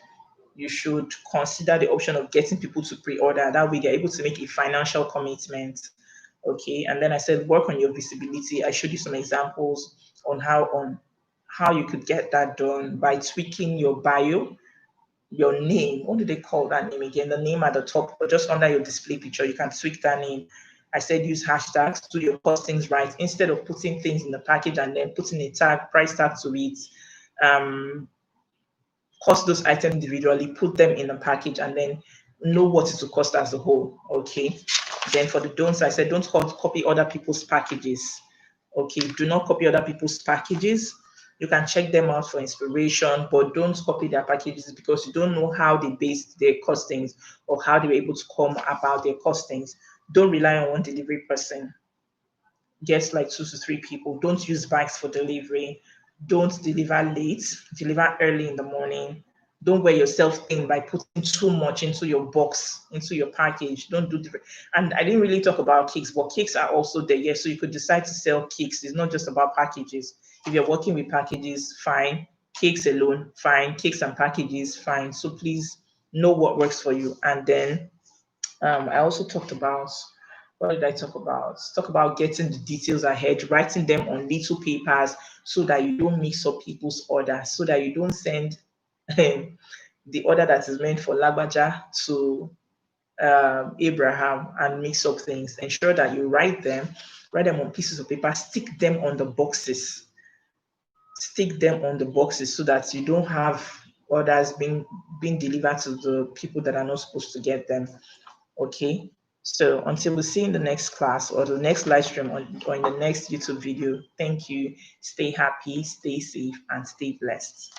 you should consider the option of getting people to pre-order. That way they're able to make a financial commitment. Okay. And then I said work on your visibility. I showed you some examples on how you could get that done by tweaking your bio, your name. What do they call that name again? The name at the top, or just under your display picture, you can tweak that name. I said use hashtags, do your postings right. Instead of putting things in the package and then putting a tag, price tag to it, cost those items individually, put them in a package, and then know what it will cost as a whole. Okay. Then for the don'ts, I said don't copy other people's packages. Okay, do not copy other people's packages. You can check them out for inspiration, but don't copy their packages because you don't know how they based their costings or how they were able to come about their costings. Don't rely on one delivery person. Get like 2 to 3 people. Don't use bikes for delivery. Don't deliver late. Deliver early in the morning. Don't wear yourself thin by putting too much into your box, into your package. Don't do different. And I didn't really talk about cakes, but cakes are also there. Yeah, so you could decide to sell cakes. It's not just about packages. If you're working with packages, fine. Cakes alone, fine. Cakes and packages, fine. So please know what works for you. And then I also talked about, what did I talk about? Talk about getting the details ahead, writing them on little papers so that you don't mix up people's orders, so that you don't send the order that is meant for Lagbaja to Abraham and mix up things. Ensure that you write them on pieces of paper, stick them on the boxes, so that you don't have orders being delivered to the people that are not supposed to get them. Okay, so until we see in the next class or the next live stream or in the next YouTube video, thank you. Stay happy, stay safe, and stay blessed.